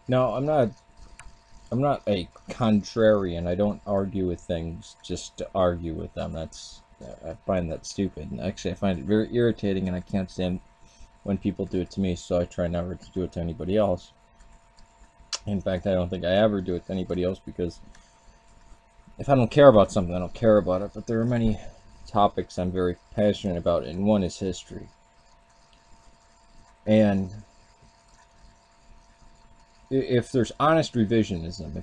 No, I'm not a contrarian. I don't argue with things just to argue with them. I find that stupid. And actually, I find it very irritating, and I can't stand when people do it to me. So I try never to do it to anybody else. In fact, I don't think I ever do it to anybody else, because if I don't care about something, I don't care about it. But there are many topics I'm very passionate about, and one is history. And if there's honest revisionism,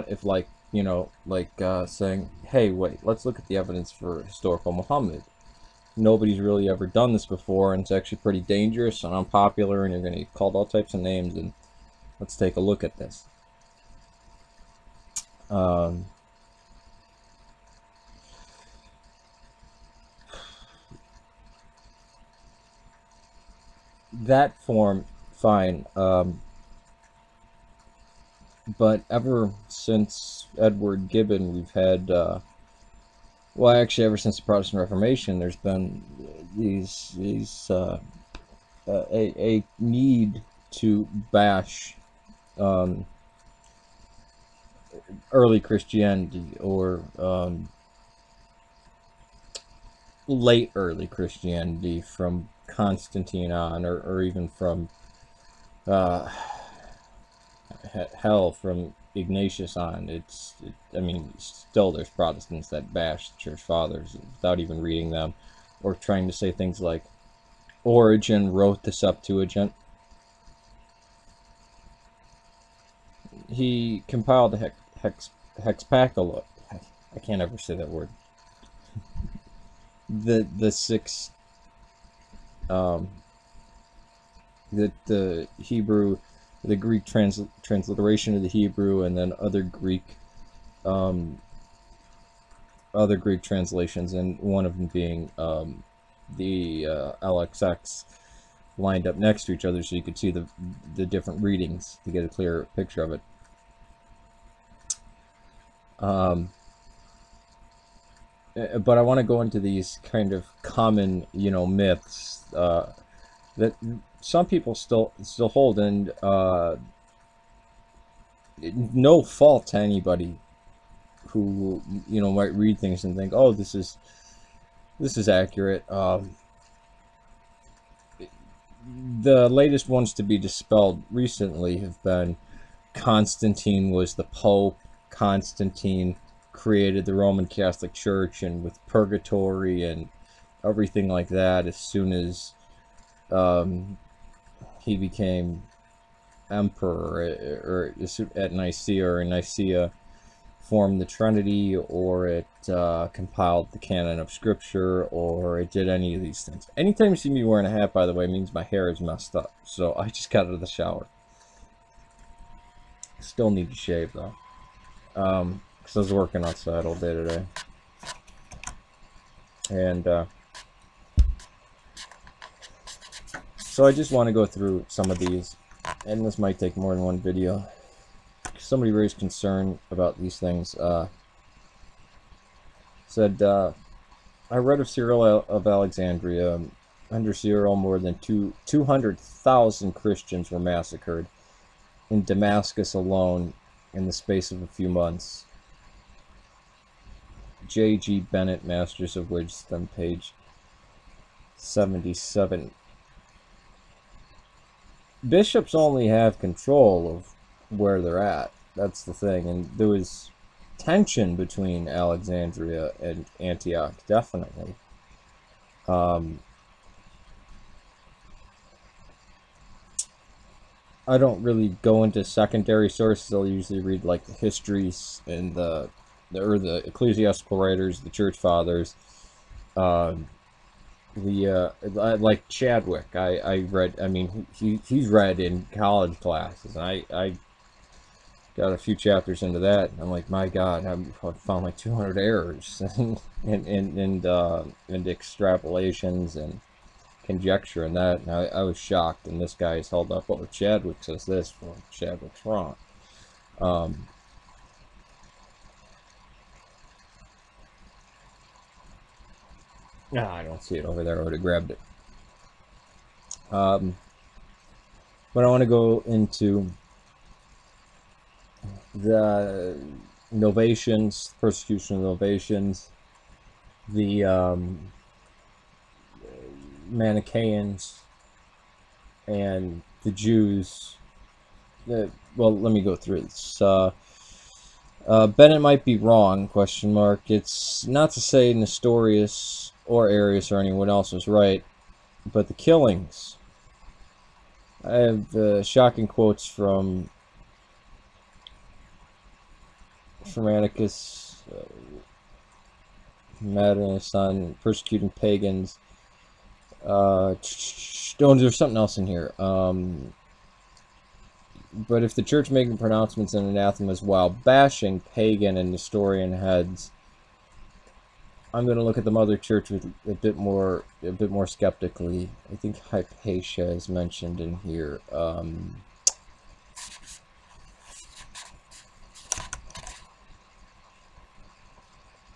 if like, you know, like saying, hey, wait, let's look at the evidence for historical Muhammad. Nobody's really ever done this before, and it's actually pretty dangerous and unpopular, and you're going to get called all types of names, and let's take a look at this. That form, fine. But ever since Edward Gibbon, we've had, well, actually, ever since the Protestant Reformation, there's been a need to bash early Christianity, or late early Christianity, from Constantine on, or even from from Ignatius on. I mean, still there's Protestants that bash the Church Fathers without even reading them, or trying to say things like Origen wrote the Septuagint. He compiled the Hexpacula. I can't ever say that word. The six, the Hebrew, the Greek transliteration of the Hebrew, and then other Greek translations, and one of them being the LXX lined up next to each other, so you could see the different readings to get a clear picture of it. But I want to go into these kind of common, you know, myths that some people still hold, and no fault to anybody who, you know, might read things and think, oh, this is accurate. The latest ones to be dispelled recently have been Constantine was the Pope. Constantine created the Roman Catholic Church, and with purgatory and everything like that, as soon as he became emperor, or at Nicaea, or in Nicaea formed the Trinity, or it compiled the canon of Scripture, or it did any of these things. Anytime you see me wearing a hat, by the way, means my hair is messed up. So I just got out of the shower. Still need to shave though, because I was working outside all day today. And so I just want to go through some of these, and this might take more than one video. Somebody raised concern about these things. Said, I read of Cyril of Alexandria. Under Cyril, more than 200,000 Christians were massacred in Damascus alone in the space of a few months. J.G. Bennett, Masters of Wisdom, page 77. Bishops only have control of where they're at. That's the thing. And there was tension between Alexandria and Antioch, definitely. I don't really go into secondary sources. I'll usually read like the histories and the ecclesiastical writers, the church fathers. Like Chadwick, I read. I mean, he's read in college classes, and I got a few chapters into that, and I'm like, my God, I found like 200 errors and extrapolations and conjecture and that, and I was shocked. And this guy is held up, well, Chadwick says this, well, Chadwick's wrong. I don't see it over there. I would have grabbed it. But I want to go into the Novatians, persecution of Novatians, the Manichaeans, and the Jews. Well, let me go through this. Bennett might be wrong, question mark. It's not to say Nestorius or Arius or anyone else was right, but the killings. I have shocking quotes from Atticus, Madness on persecuting pagans. There's something else in here. But if the church making pronouncements and anathemas while bashing pagan and Nestorian heads, I'm going to look at the mother church with a bit more skeptically. I think Hypatia is mentioned in here.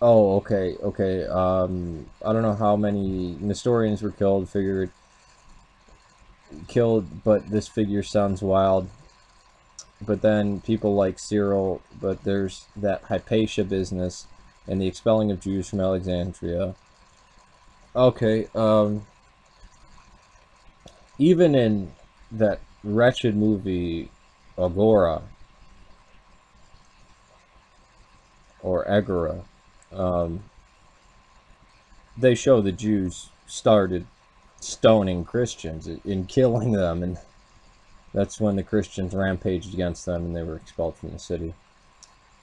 Oh, okay. I don't know how many Nestorians were killed. But this figure sounds wild. But then people like Cyril, but there's that Hypatia business and the expelling of Jews from Alexandria. Okay, even in that wretched movie Agora or Agora, they show the Jews started stoning Christians and killing them, and that's when the Christians rampaged against them and they were expelled from the city.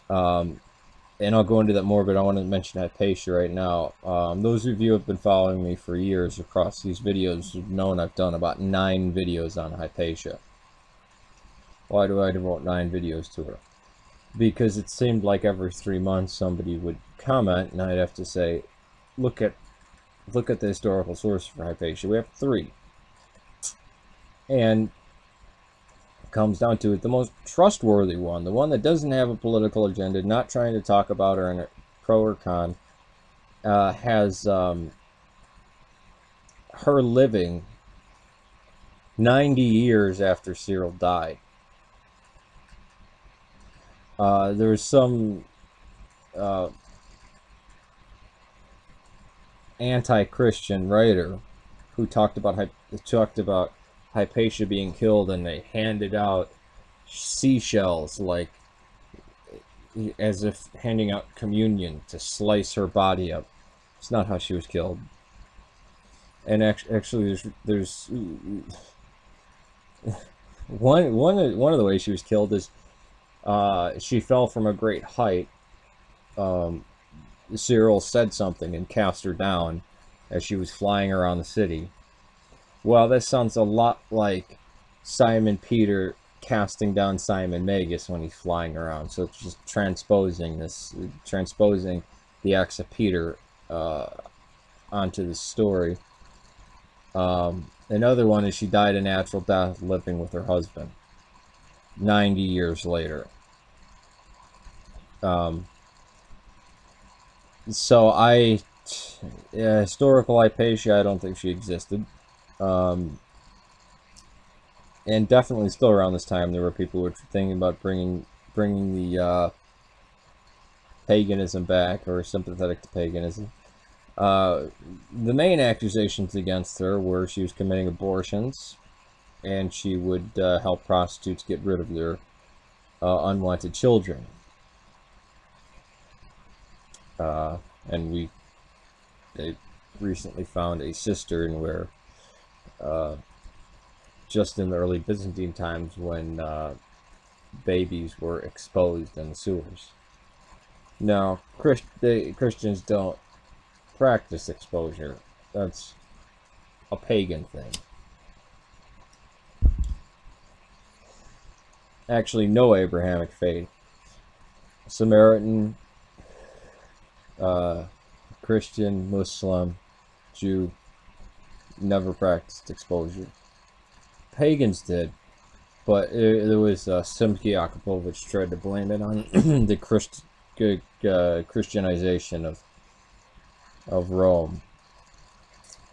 And I'll go into that more, but I want to mention Hypatia right now. Those of you who have been following me for years across these videos have known I've done about 9 videos on Hypatia. Why do I devote 9 videos to her? Because it seemed like every 3 months somebody would comment and I'd have to say, look at the historical source for Hypatia. We have 3. And comes down to it, the most trustworthy one, the one that doesn't have a political agenda, not trying to talk about her in a pro or con, has her living 90 years after Cyril died. There was some anti-Christian writer who talked about Hypatia being killed, and they handed out seashells, like as if handing out communion, to slice her body up. It's not how she was killed. And actually, there's one of the ways she was killed is she fell from a great height. Cyril said something and cast her down as she was flying around the city. Well, that sounds a lot like Simon Peter casting down Simon Magus when he's flying around. So it's just transposing the acts of Peter onto the story. Another one is she died a natural death living with her husband 90 years later. So historical Hypatia, I don't think she existed. And definitely still around this time there were people who were thinking about bringing the paganism back, or sympathetic to paganism. The main accusations against her were she was committing abortions, and she would help prostitutes get rid of their unwanted children. And they recently found a cistern where just in the early Byzantine times, when babies were exposed in the sewers. Now, Christians don't practice exposure. That's a pagan thing. Actually, no Abrahamic faith, Samaritan, Christian, Muslim, Jew, never practiced exposure. Pagans did, but there was Simki Akapovich tried to blame it on the Christianization of Rome,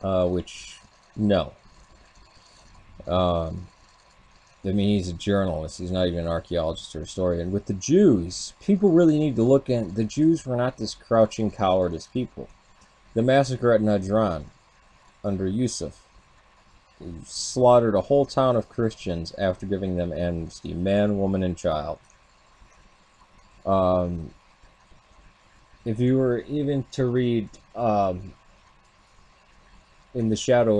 which no. I mean, he's a journalist. He's not even an archaeologist or historian. With the Jews, people really need to look in. The Jews were not this crouching cowardice people. The massacre at Najran under Yusuf slaughtered a whole town of Christians after giving them amnesty, man, woman, and child. If you were even to read In the Shadow